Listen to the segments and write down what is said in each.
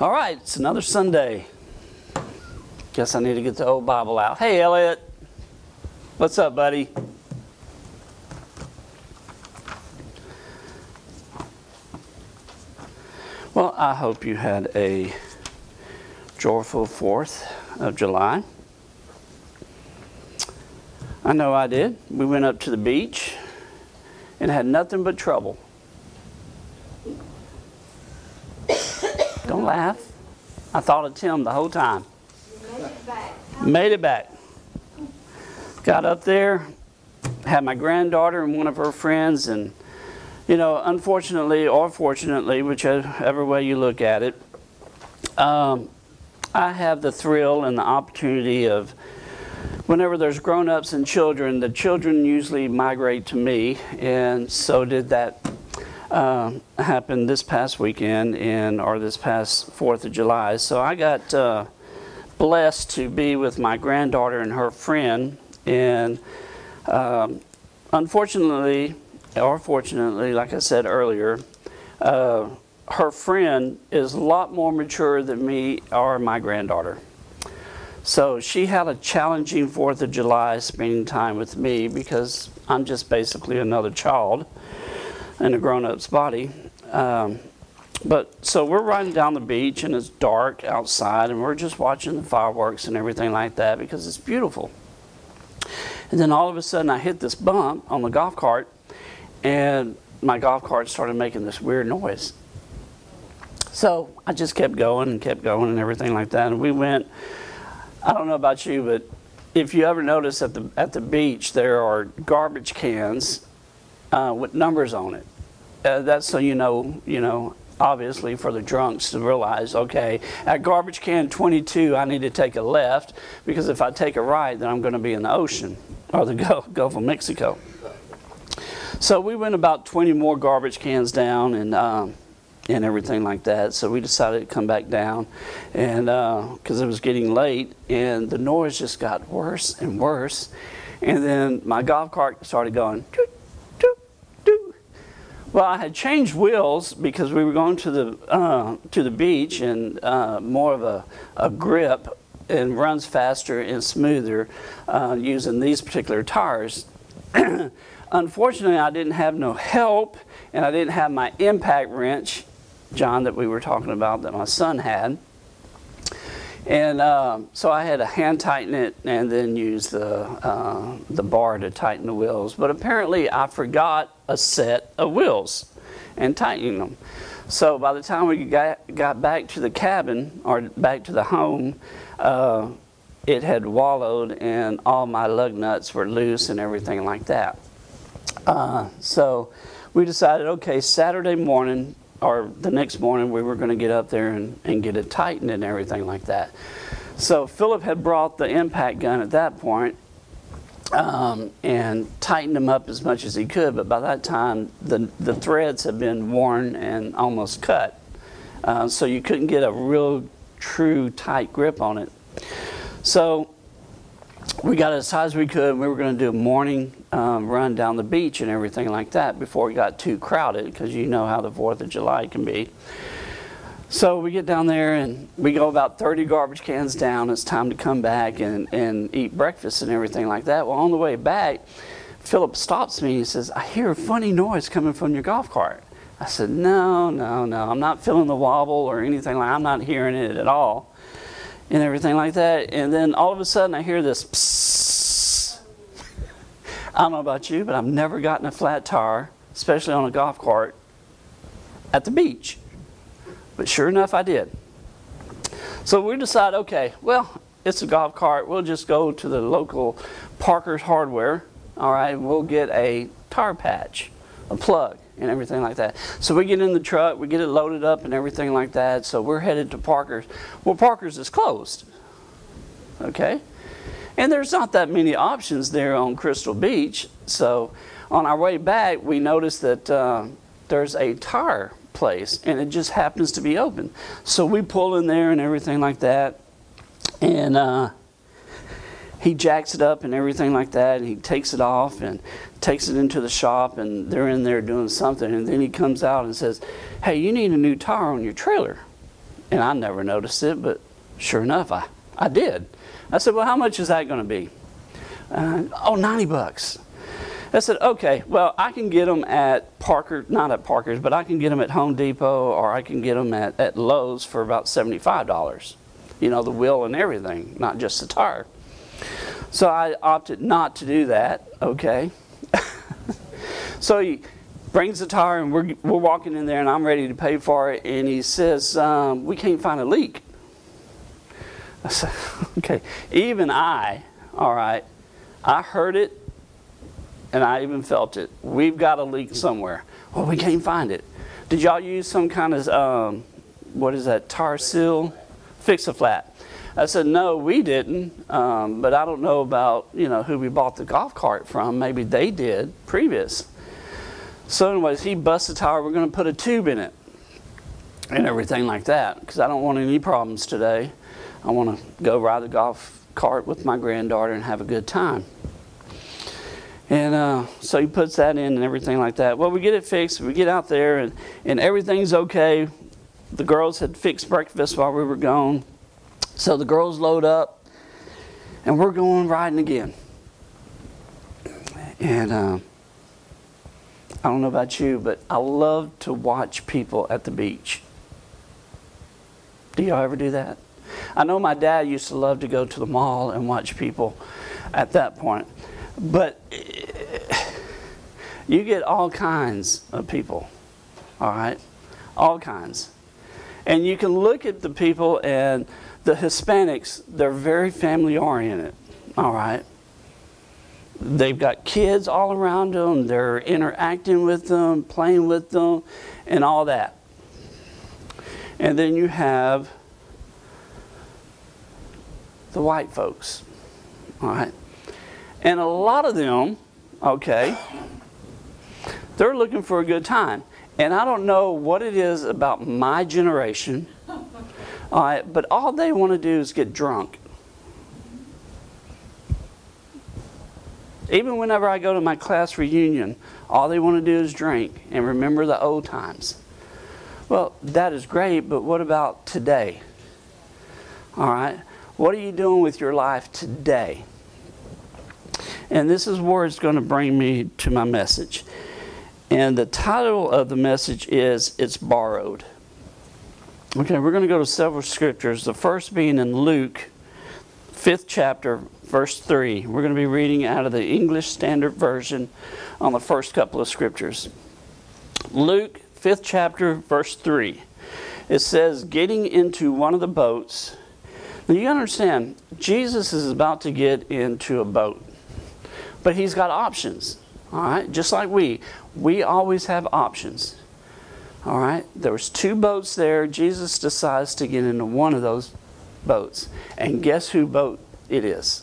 All right, it's another Sunday. Guess I need to get the old Bible out. Hey, Elliot. What's up, buddy? Well, I hope you had a joyful 4th of July. I know I did. We went up to the beach and had nothing but trouble. Don't laugh. I thought of Tim the whole time. Made it back. Made it back. Got up there, had my granddaughter and one of her friends, and you know, unfortunately or fortunately, whichever way you look at it, I have the thrill and the opportunity of, whenever there's grown-ups and children, the children usually migrate to me, and so did that happen this past weekend or this past 4th of July. So I got blessed to be with my granddaughter and her friend, and unfortunately or fortunately, like I said earlier, her friend is a lot more mature than me or my granddaughter. So she had a challenging 4th of July spending time with me because I'm just basically another child in a grown-up's body. But so we're riding down the beach and it's dark outside and we're just watching the fireworks and everything like that because it's beautiful. And then all of a sudden I hit this bump on the golf cart and my golf cart started making this weird noise. So I just kept going and everything like that. And we went, I don't know about you, but if you ever notice at the beach there are garbage cans with numbers on it. That's so you know, obviously for the drunks to realize, okay, at garbage can 22, I need to take a left because if I take a right, then I'm going to be in the ocean or the Gulf of Mexico. So we went about 20 more garbage cans down and everything like that. So we decided to come back down, and because it was getting late, and the noise just got worse and worse. And then my golf cart started going toot, toot, toot. Well, I had changed wheels because we were going to the beach and more of a grip and runs faster and smoother using these particular tires. Unfortunately, I didn't have no help, and I didn't have my impact wrench, John, that we were talking about that my son had. And so I had to hand tighten it and then use the bar to tighten the wheels. But apparently I forgot a set of wheels and tightening them. So by the time we got back to the cabin or back to the home, it had wallowed and all my lug nuts were loose and everything like that. So we decided, okay, Saturday morning or the next morning we were going to get up there and get it tightened and everything like that. So Philip had brought the impact gun at that point and tightened them up as much as he could, but by that time the threads had been worn and almost cut. So you couldn't get a real true tight grip on it. So we got as high as we could. We were going to do a morning run down the beach and everything like that before it got too crowded, because you know how the 4th of July can be. So we get down there and we go about 30 garbage cans down. It's time to come back and eat breakfast and everything like that. Well, on the way back, Philip stops me and he says, "I hear a funny noise coming from your golf cart." I said, no, I'm not feeling the wobble or anything like that. I'm not hearing it at all. And everything like that. And then all of a sudden I hear this psss. I don't know about you, but I've never gotten a flat tire, especially on a golf cart, at the beach. But sure enough, I did. So we decided, okay, well, it's a golf cart. We'll just go to the local Parker's Hardware. All right, we'll get a tire patch, a plug, and everything like that. So we get in the truck, we get it loaded up and everything like that. So we're headed to Parker's. Well, Parker's is closed. Okay? And there's not that many options there on Crystal Beach. So on our way back, we noticed that there's a tire place and it just happens to be open. So we pull in there and everything like that. And he jacks it up and everything like that, and he takes it off and takes it into the shop, and they're in there doing something, and then he comes out and says, "Hey, you need a new tire on your trailer." And I never noticed it, but sure enough, I did. I said, well, how much is that going to be? Oh, $90. I said, okay, well, I can get them at Parker, not at Parker's, but I can get them at Home Depot, or I can get them at Lowe's for about $75. You know, the wheel and everything, not just the tire. So I opted not to do that, okay. So he brings the tire, and we're walking in there, and I'm ready to pay for it, and he says, we can't find a leak. I said, okay, even all right, I heard it, and I even felt it. We've got a leak somewhere. Well, we can't find it. Did y'all use some kind of, what is that, tar seal? Fix-a-flat. I said, no, we didn't, but I don't know about, you know, who we bought the golf cart from. Maybe they did previous. So anyways, he busts the tire. We're going to put a tube in it and everything like that, because I don't want any problems today. I want to go ride the golf cart with my granddaughter and have a good time. And so he puts that in and everything like that. Well, we get it fixed. We get out there, and everything's okay. The girls had fixed breakfast while we were gone. So the girls load up, and we're going riding again. And I don't know about you, but I love to watch people at the beach. Do y'all ever do that? I know my dad used to love to go to the mall and watch people at that point. But you get all kinds of people, all right? All kinds. And you can look at the people, and the Hispanics, they're very family-oriented, all right? They've got kids all around them. They're interacting with them, playing with them, and all that. And then you have the white folks, all right? And a lot of them, okay, they're looking for a good time. And I don't know what it is about my generation, all right, but all they want to do is get drunk. Even whenever I go to my class reunion, all they want to do is drink and remember the old times. Well, that is great, but what about today? All right, what are you doing with your life today? And this is where it's going to bring me to my message. And the title of the message is, It's Borrowed. Okay, we're going to go to several scriptures. The first being in Luke, 5th chapter, verse 3. We're going to be reading out of the English Standard Version on the first couple of scriptures. Luke, 5th chapter, verse 3. It says, getting into one of the boats. Now you understand, Jesus is about to get into a boat. But he's got options, all right? Just like we always have options, all right? There was 2 boats there. Jesus decides to get into one of those boats. And guess whose boat it is?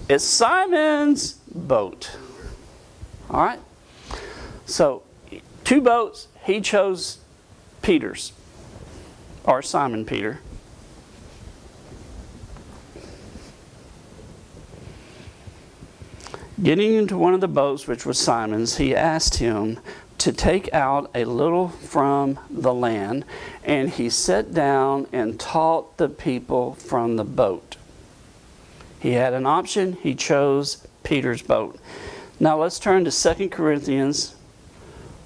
It's Simon's boat, all right? So 2 boats, he chose Peter's, or Simon Peter. Getting into one of the boats, which was Simon's, he asked him to take out a little from the land, and he sat down and taught the people from the boat. He had an option. He chose Peter's boat. Now let's turn to 2 Corinthians,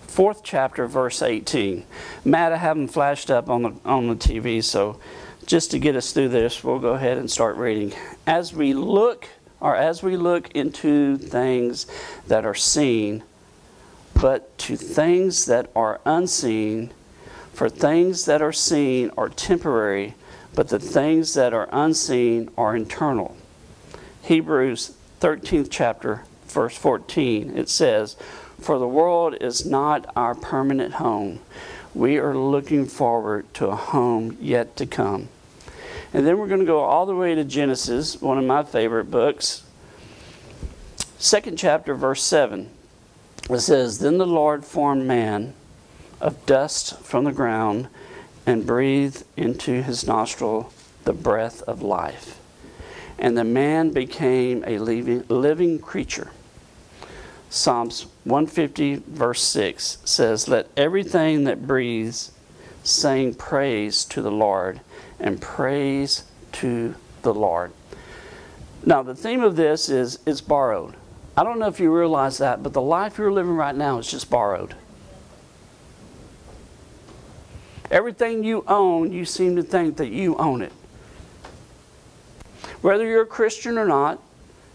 4th chapter, verse 18. Matt, I have them flashed up on the TV, so just to get us through this, we'll go ahead and start reading. As we look into things that are seen, but to things that are unseen, for things that are seen are temporary, but the things that are unseen are eternal. Hebrews 13th chapter, verse 14, it says, for the world is not our permanent home. We are looking forward to a home yet to come. And then we're going to go all the way to Genesis, one of my favorite books. 2nd chapter, verse 7. It says, then the Lord formed man of dust from the ground and breathed into his nostril the breath of life. And the man became a living creature. Psalms 150, verse 6 says, let everything that breathes saying praise to the Lord and praise to the Lord. Now, the theme of this is it's borrowed. I don't know if you realize that, but the life you're living right now is just borrowed. Everything you own, you seem to think that you own it. Whether you're a Christian or not,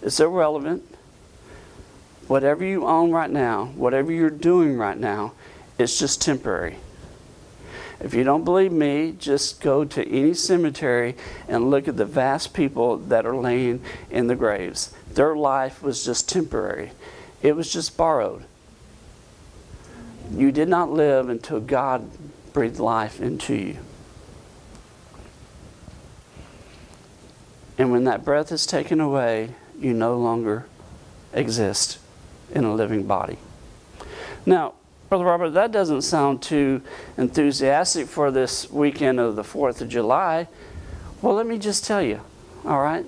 it's irrelevant. Whatever you own right now, whatever you're doing right now, it's just temporary. If you don't believe me, just go to any cemetery and look at the vast people that are laying in the graves. Their life was just temporary. It was just borrowed. You did not live until God breathed life into you. And when that breath is taken away, you no longer exist in a living body. Now, Brother Robert, that doesn't sound too enthusiastic for this weekend of the 4th of July. Well, let me just tell you, all right?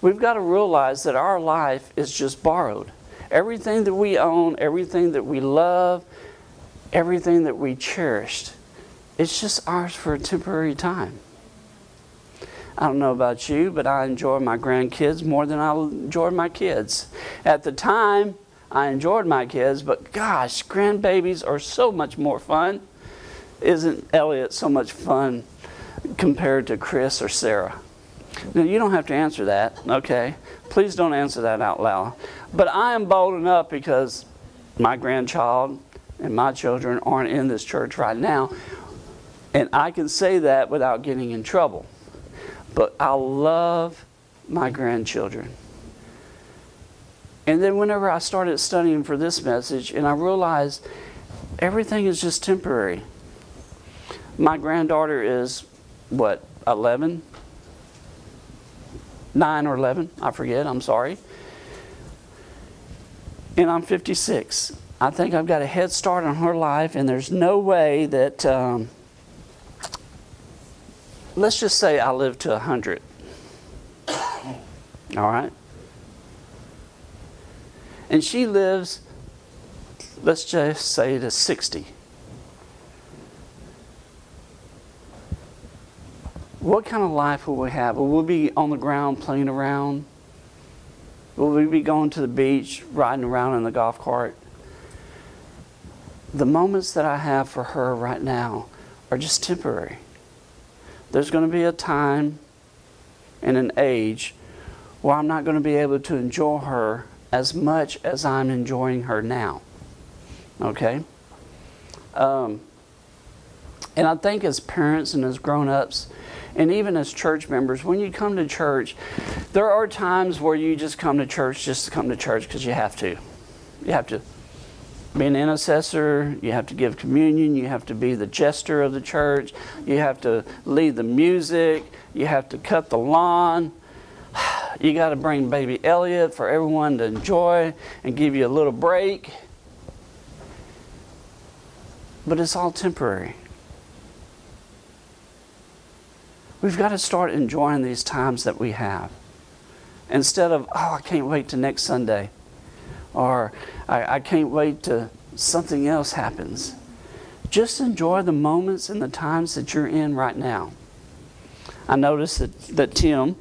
We've got to realize that our life is just borrowed. Everything that we own, everything that we love, everything that we cherished, it's just ours for a temporary time. I don't know about you, but I enjoy my grandkids more than I enjoy my kids. At the time, I enjoyed my kids, but gosh, grandbabies are so much more fun. Isn't Elliot so much fun compared to Chris or Sarah? Now, you don't have to answer that, okay? Please don't answer that out loud. But I am bold enough because my grandchild and my children aren't in this church right now, and I can say that without getting in trouble. But I love my grandchildren. And then whenever I started studying for this message, and I realized everything is just temporary. My granddaughter is, what, 11? 9 or 11, I forget, I'm sorry. And I'm 56. I think I've got a head start on her life, and there's no way that, let's just say I live to 100. All right? And she lives, let's just say to 60. What kind of life will we have? Will we be on the ground playing around? Will we be going to the beach, riding around in the golf cart? The moments that I have for her right now are just temporary. There's going to be a time and an age where I'm not going to be able to enjoy her as much as I'm enjoying her now. Okay? And I think as parents and as grown-ups, and even as church members, when you come to church, there are times where you just come to church just to come to church because you have to. You have to be an intercessor, you have to give communion, you have to be the jester of the church, you have to lead the music, you have to cut the lawn. You got to bring baby Elliot for everyone to enjoy and give you a little break. But it's all temporary. We've got to start enjoying these times that we have. Instead of, oh, I can't wait till next Sunday. Or I can't wait till something else happens. Just enjoy the moments and the times that you're in right now. I noticed that Tim,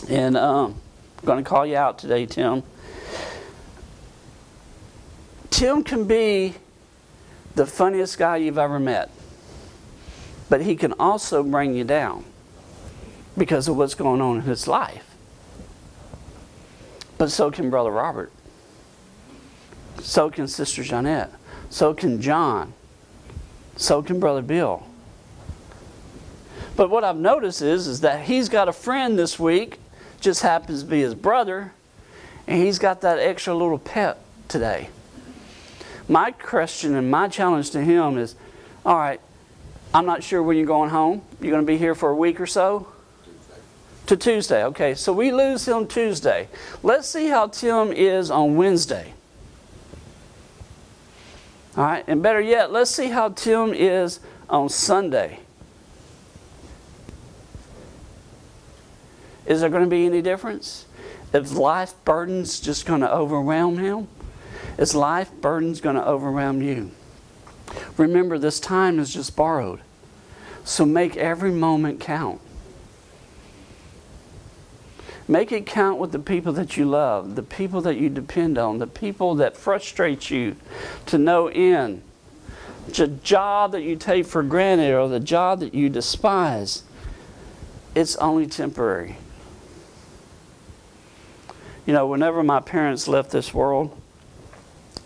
and I'm going to call you out today, Tim. Tim can be the funniest guy you've ever met. But he can also bring you down because of what's going on in his life. But so can Brother Robert. So can Sister Jeanette. So can John. So can Brother Bill. But what I've noticed is that he's got a friend this week, just happens to be his brother, and he's got that extra little pep today. My question and my challenge to him is, all right, I'm not sure when you're going home. You're going to be here for a week or so? Tuesday. To Tuesday, okay. So we lose him Tuesday. Let's see how Tim is on Wednesday. All right, and better yet, let's see how Tim is on Sunday. Is there going to be any difference? Is life burdens just going to overwhelm him? Is life burdens going to overwhelm you? Remember, this time is just borrowed. So make every moment count. Make it count with the people that you love, the people that you depend on, the people that frustrate you to no end. The job that you take for granted or the job that you despise, it's only temporary. You know, whenever my parents left this world,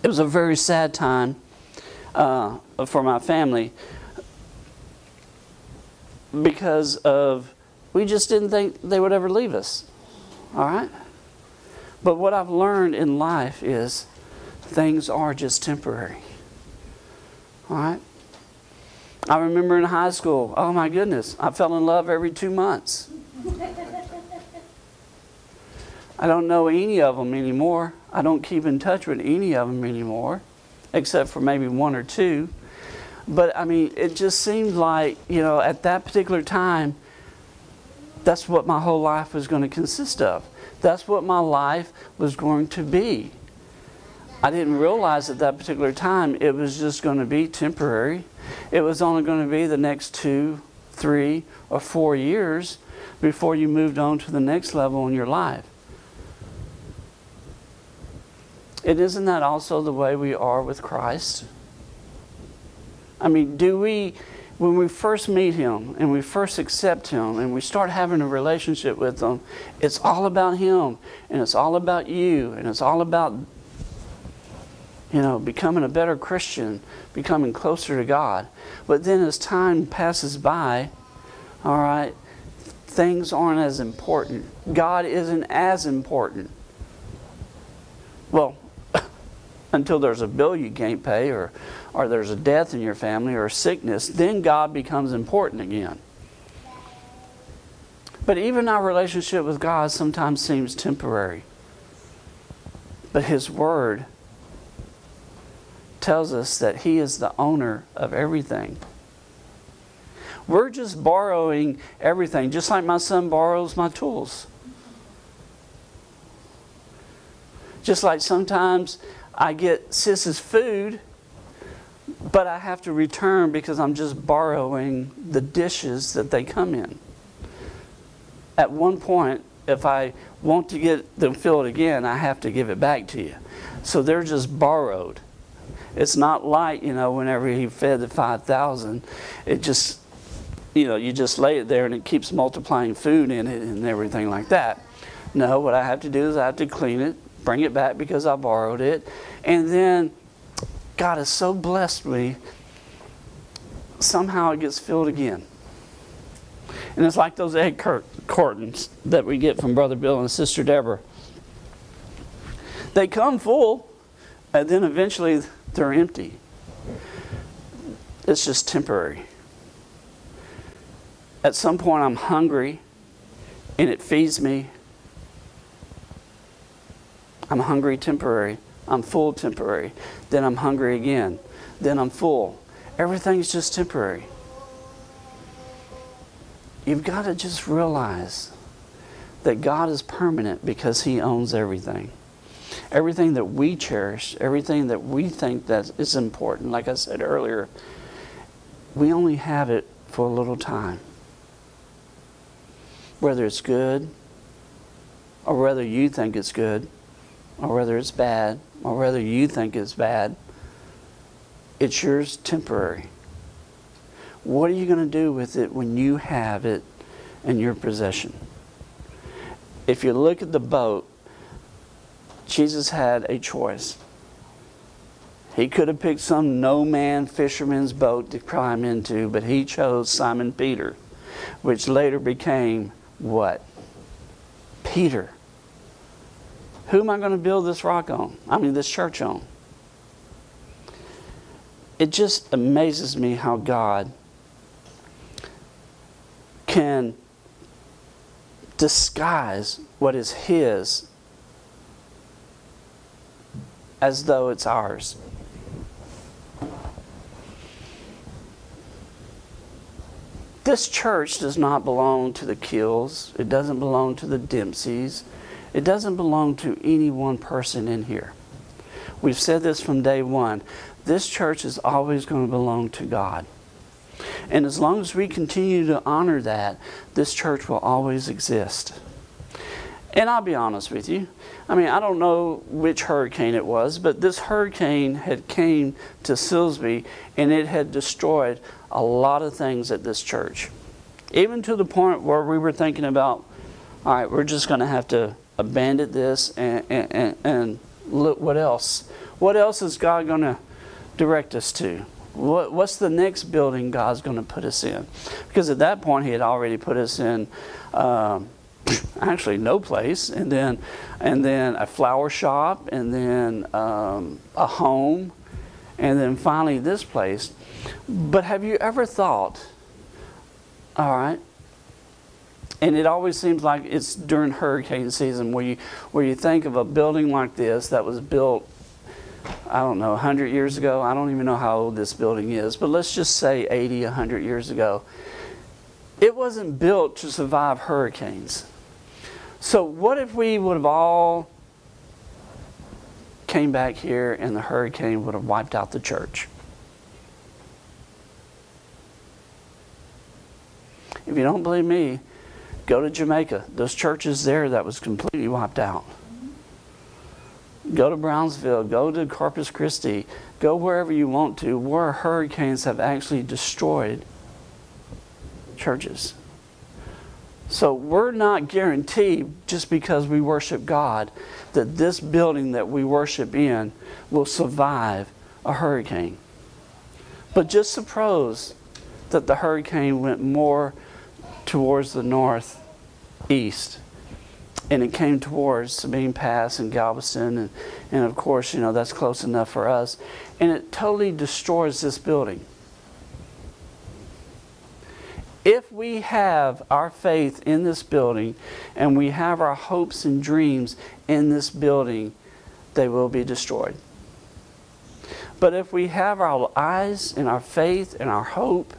it was a very sad time for my family because we just didn't think they would ever leave us. All right? But what I've learned in life is things are just temporary. All right? I remember in high school, oh my goodness, I fell in love every 2 months. I don't know any of them anymore. I don't keep in touch with any of them anymore, except for maybe 1 or 2. But I mean, it just seemed like, you know, at that particular time, that's what my whole life was going to consist of. That's what my life was going to be. I didn't realize at that particular time it was just going to be temporary. It was only going to be the next 2, 3, or 4 years before you moved on to the next level in your life. And isn't that also the way we are with Christ? I mean, when we first meet Him and we first accept Him and we start having a relationship with Him, it's all about Him and it's all about you and it's all about, you know, becoming a better Christian, becoming closer to God. But then as time passes by, all right, things aren't as important. God isn't as important. Well, until there's a bill you can't pay or there's a death in your family or a sickness, then God becomes important again. But even our relationship with God sometimes seems temporary. But His Word tells us that He is the owner of everything. We're just borrowing everything, just like my son borrows my tools. Just like sometimes I get Sis's food, but I have to return because I'm just borrowing the dishes that they come in. At one point, if I want to get them filled again, I have to give it back to you. So they're just borrowed. It's not like, you know, whenever He fed the 5,000, it just, you know, you just lay it there and it keeps multiplying food in it and everything like that. No, what I have to do is I have to clean it, bring it back because I borrowed it, and then God has so blessed me, somehow it gets filled again. And it's like those egg cartons that we get from Brother Bill and Sister Deborah. They come full, and then eventually they're empty. It's just temporary. At some point I'm hungry, and it feeds me. I'm hungry temporary. I'm full temporary. Then I'm hungry again. Then I'm full. Everything's just temporary. You've got to just realize that God is permanent because He owns everything. Everything that we cherish, everything that we think that is important, like I said earlier, we only have it for a little time. Whether it's good, or whether you think it's good, or whether it's bad, or whether you think it's bad, it's yours temporary. What are you going to do with it when you have it in your possession? If you look at the boat, Jesus had a choice. He could have picked some no-man fisherman's boat to climb into, but He chose Simon Peter, which later became what? Peter. Who am I going to build this rock on? I mean, this church on? It just amazes me how God can disguise what is His as though it's ours. This church does not belong to the Keels. It doesn't belong to the Dempseys. It doesn't belong to any one person in here. We've said this from day one. This church is always going to belong to God. And as long as we continue to honor that, this church will always exist. And I'll be honest with you. I mean, I don't know which hurricane it was, but this hurricane had came to Silsbee, and it had destroyed a lot of things at this church. Even to the point where we were thinking about, all right, we're just going to have to abandon this and look what else. What else is God going to direct us to? What's the next building God's going to put us in? Because at that point, He had already put us in actually no place, and then a flower shop, and then a home, and then finally this place. But have you ever thought, all right, and it always seems like it's during hurricane season where you think of a building like this that was built, I don't know, 100 years ago. I don't even know how old this building is, but let's just say 80, 100 years ago. It wasn't built to survive hurricanes. So what if we would have all came back here and the hurricane would have wiped out the church? If you don't believe me, go to Jamaica. Those churches there that was completely wiped out. Go to Brownsville. Go to Corpus Christi. Go wherever you want to, where hurricanes have actually destroyed churches. So we're not guaranteed, just because we worship God, that this building that we worship in will survive a hurricane. But just suppose that the hurricane went more towards the northeast, and it came towards Sabine Pass and Galveston, and of course, you know, that's close enough for us, and it totally destroys this building. If we have our faith in this building, and we have our hopes and dreams in this building, they will be destroyed. But if we have our eyes and our faith and our hope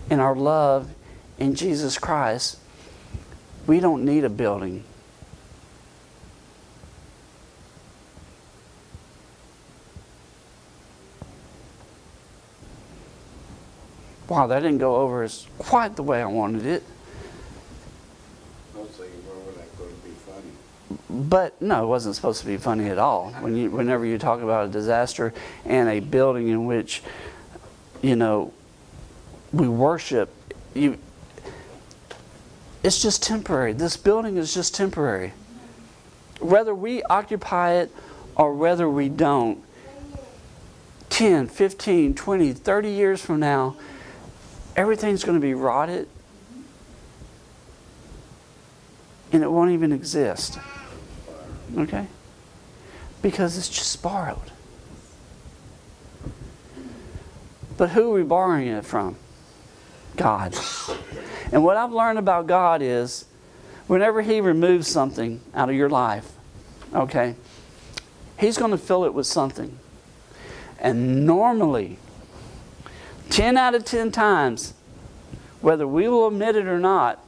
and our love in Jesus Christ, we don't need a building. Wow, that didn't go over as quite the way I wanted it. I was thinking, where would that go to be funny? But no, it wasn't supposed to be funny at all. Whenever you talk about a disaster and a building in which, you know, we worship, it's just temporary. This building is just temporary. Whether we occupy it or whether we don't, 10, 15, 20, 30 years from now, everything's going to be rotted, and it won't even exist. Okay? Because it's just borrowed. But who are we borrowing it from? God. And what I've learned about God is, whenever He removes something out of your life, okay, He's going to fill it with something. And normally, 10 out of 10 times, whether we will admit it or not,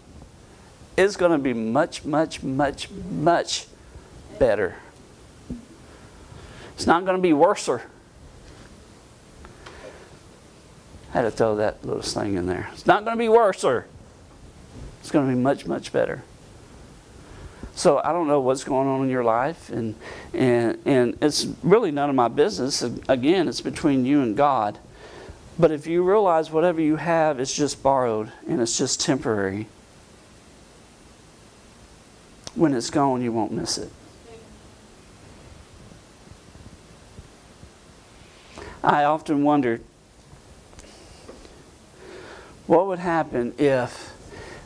it's going to be much, much, much, much better. It's not going to be worser. I had to throw that little thing in there. It's not going to be worser. It's going to be much, much better. So I don't know what's going on in your life, and it's really none of my business. Again, it's between you and God. But if you realize whatever you have is just borrowed and it's just temporary, when it's gone, you won't miss it. I often wondered, what would happen if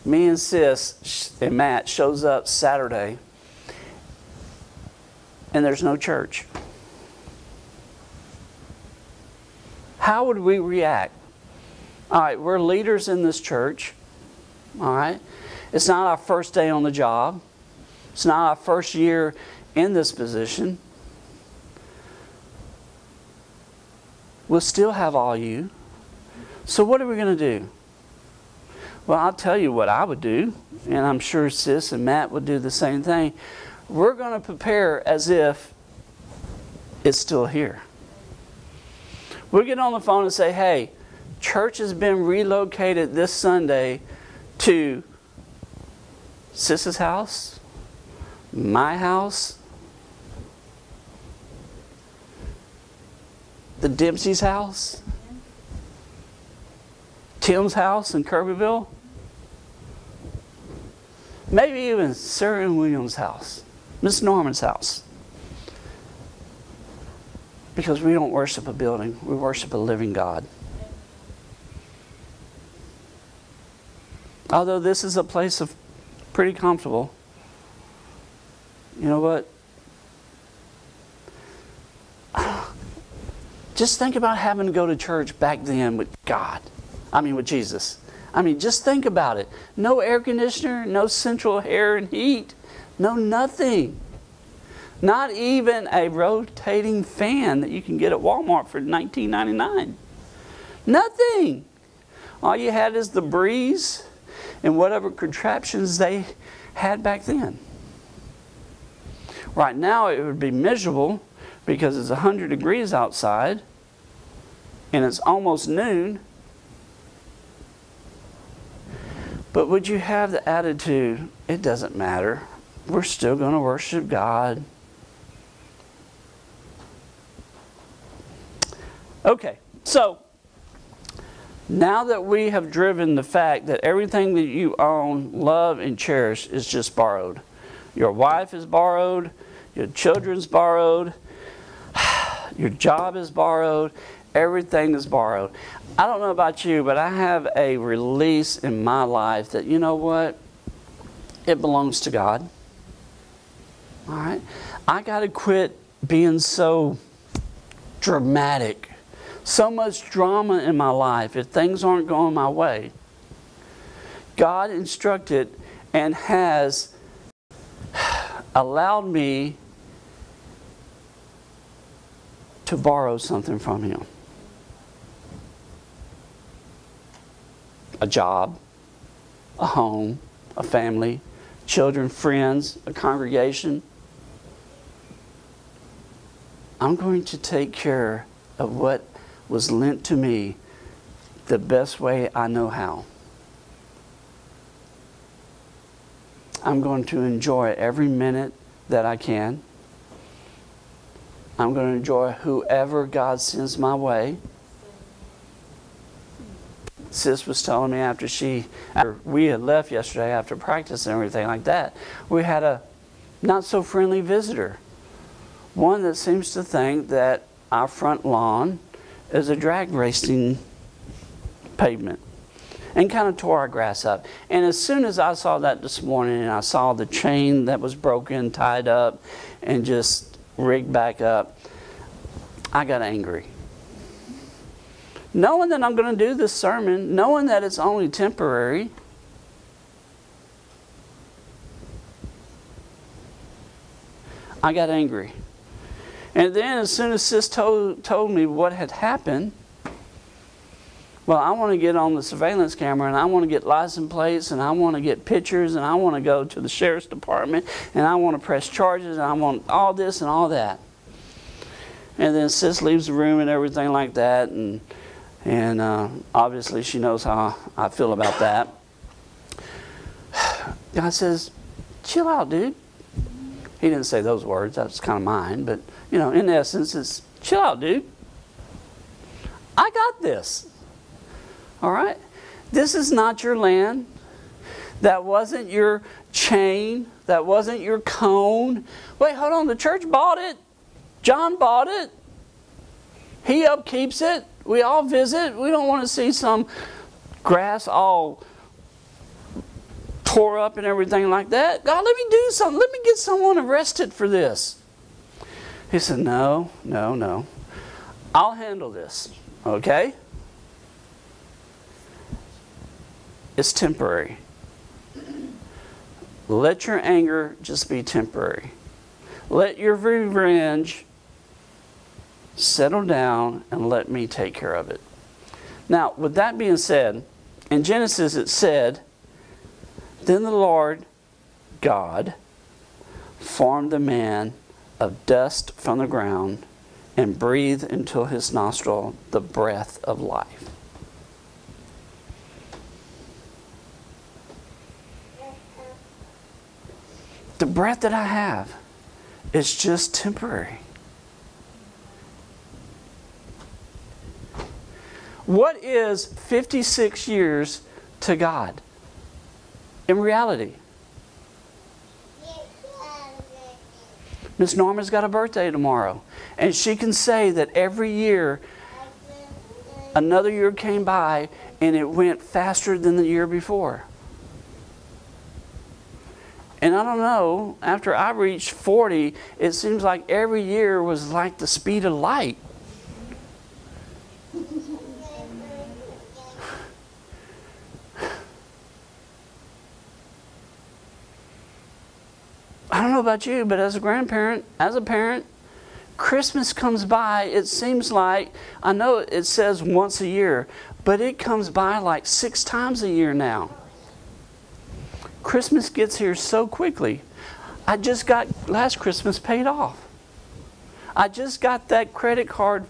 me and Sis and Matt shows up Saturday and there's no church? How would we react? All right, we're leaders in this church. All right? It's not our first day on the job. It's not our first year in this position. We'll still have all you. So what are we going to do? Well, I'll tell you what I would do, and I'm sure Sis and Matt would do the same thing. We're going to prepare as if it's still here. We'll get on the phone and say, hey, church has been relocated this Sunday to Sis's house, my house, the Dempsey's house, Tim's house in Kirbyville, maybe even Sarah and William's house, Miss Norman's house. Because we don't worship a building, we worship a living God. Although this is a place of pretty comfortable, you know what? Just think about having to go to church back then with God. I mean with Jesus. I mean, just think about it. No air conditioner, no central air and heat, no nothing. Not even a rotating fan that you can get at Walmart for $19.99. Nothing. All you had is the breeze and whatever contraptions they had back then. Right now it would be miserable because it's 100 degrees outside and it's almost noon. But would you have the attitude, it doesn't matter, we're still going to worship God? Okay, so now that we have driven the fact that everything that you own, love, and cherish is just borrowed. Your wife is borrowed, your children's borrowed, your job is borrowed, everything is borrowed. I don't know about you, but I have a release in my life that, you know what? It belongs to God. All right? I got to quit being so dramatic. So much drama in my life if things aren't going my way. God instructed and has allowed me to borrow something from Him. A job, a home, a family, children, friends, a congregation. I'm going to take care of what was lent to me the best way I know how. I'm going to enjoy every minute that I can. I'm going to enjoy whoever God sends my way. Sis was telling me after we had left yesterday after practice and everything like that, we had a not so friendly visitor. One that seems to think that our front lawn is a drag racing pavement and kind of tore our grass up. And as soon as I saw that this morning and I saw the chain that was broken, tied up, and just rigged back up, I got angry. Knowing that I'm going to do this sermon, knowing that it's only temporary, I got angry. And then as soon as Sis told me what had happened, well, I want to get on the surveillance camera and I want to get license plates and I want to get pictures and I want to go to the sheriff's department and I want to press charges and I want all this and all that. And then Sis leaves the room and everything like that, and obviously she knows how I feel about that. God says, chill out, dude. He didn't say those words, that's kind of mine, but you know, in essence, it's chill out, dude. I got this. All right? This is not your land. That wasn't your chain. That wasn't your cone. Wait, hold on. The church bought it. John bought it. He upkeeps it. We all visit. We don't want to see some grass all tore up and everything like that. God, let me do something. Let me get someone arrested for this. He said, no. I'll handle this. Okay? It's temporary. Let your anger just be temporary. Let your revenge settle down and let me take care of it. Now, with that being said, in Genesis it said, then the Lord God formed the man of dust from the ground and breathed into his nostril the breath of life. The breath that I have is just temporary. What is 56 years to God in reality? Miss Norma's got a birthday tomorrow, and she can say that every year, another year came by and it went faster than the year before. And I don't know, after I reached 40, it seems like every year was like the speed of light. I don't know about you, but as a grandparent, as a parent, Christmas comes by, it seems like, I know it says once a year, but it comes by like 6 times a year now. Christmas gets here so quickly. I just got last Christmas paid off. I just got that credit card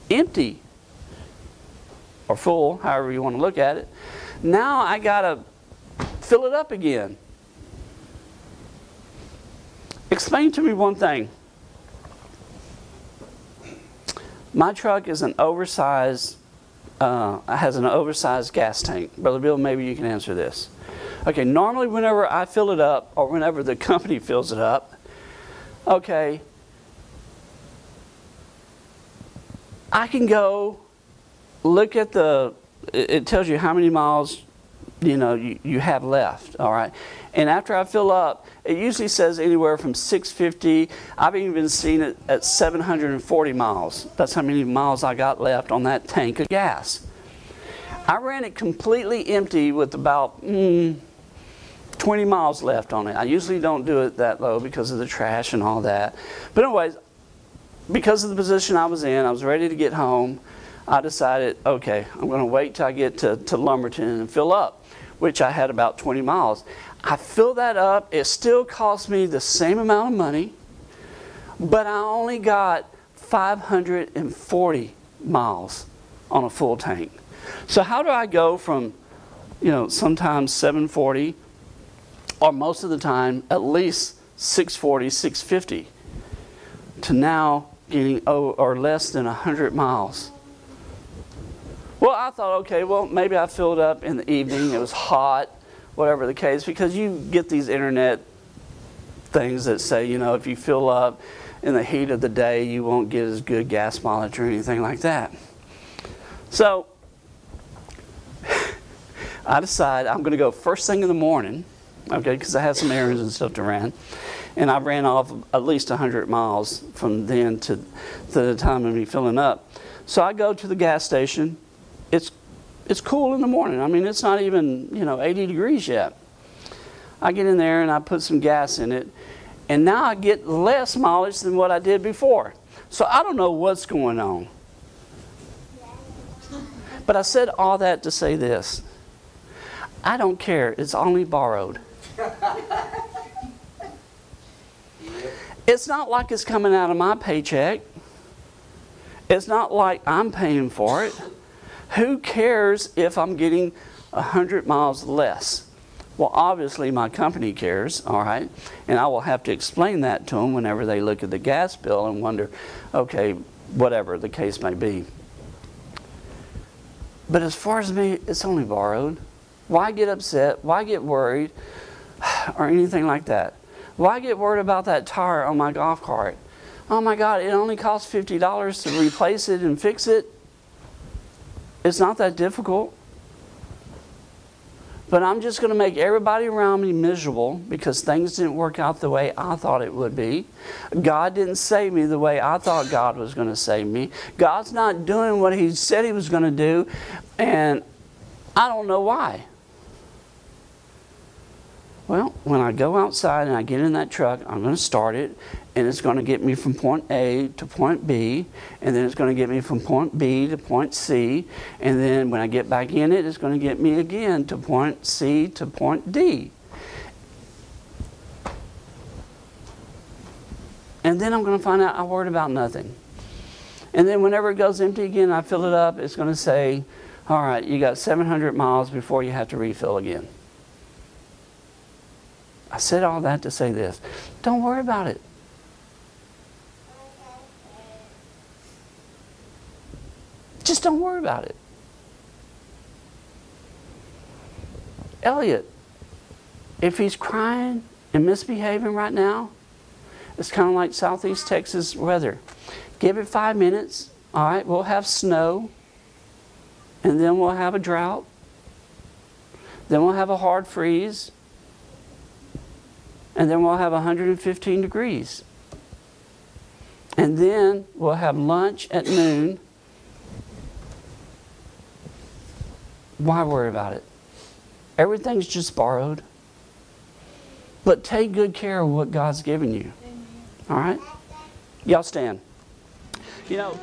empty, or full, however you want to look at it. Now I got to fill it up again. Explain to me one thing. My truck is an oversized, has an oversized gas tank. Brother Bill, maybe you can answer this. Okay, normally whenever I fill it up, or whenever the company fills it up, okay, I can go look at it tells you how many miles you have left, all right? And after I fill up, it usually says anywhere from 650. I've even seen it at 740 miles. That's how many miles I got left on that tank of gas. I ran it completely empty with about 20 miles left on it. I usually don't do it that low because of the trash and all that. But anyways, because of the position I was in, I was ready to get home. I decided, okay, I'm going to wait till I get to Lumberton and fill up, which I had about 20 miles. I filled that up. It still cost me the same amount of money, but I only got 540 miles on a full tank. So how do I go from, sometimes 740, or most of the time at least 640, 650, to now getting or less than 100 miles? Well, I thought, okay, well, maybe I filled up in the evening. It was hot, whatever the case, because you get these internet things that say, if you fill up in the heat of the day, you won't get as good gas mileage or anything like that. So I decide I'm going to go first thing in the morning, okay, because I had some errands and stuff to run. And I ran off at least 100 miles from then to the time of me filling up. So I go to the gas station. It's cool in the morning. I mean, it's not even, 80 degrees yet. I get in there and I put some gas in it, and now I get less mileage than what I did before. So I don't know what's going on. But I said all that to say this. I don't care. It's only borrowed. It's not like it's coming out of my paycheck. It's not like I'm paying for it. Who cares if I'm getting 100 miles less? Well, obviously my company cares, all right? And I will have to explain that to them whenever they look at the gas bill and wonder, okay, whatever the case may be. But as far as me, it's only borrowed. Why get upset? Why get worried? Or anything like that? Why get worried about that tire on my golf cart? Oh my God, it only costs $50 to replace it and fix it. It's not that difficult. But I'm just going to make everybody around me miserable because things didn't work out the way I thought it would be. God didn't save me the way I thought God was going to save me. God's not doing what He said He was going to do, and I don't know why. Well, when I go outside and I get in that truck, I'm going to start it, and it's going to get me from point A to point B, and then it's going to get me from point B to point C, and then when I get back in it, it's going to get me again to point C to point D. And then I'm going to find out I worried about nothing. And then whenever it goes empty again, I fill it up, it's going to say, all right, you got 700 miles before you have to refill again. I said all that to say this. Don't worry about it. Just don't worry about it. Elliot, if he's crying and misbehaving right now, it's kind of like Southeast Texas weather. Give it 5 minutes. All right, we'll have snow. And then we'll have a drought. Then we'll have a hard freeze. And then we'll have 115 degrees. And then we'll have lunch at noon. Why worry about it? Everything's just borrowed. But take good care of what God's given you. All right? Y'all stand. You know...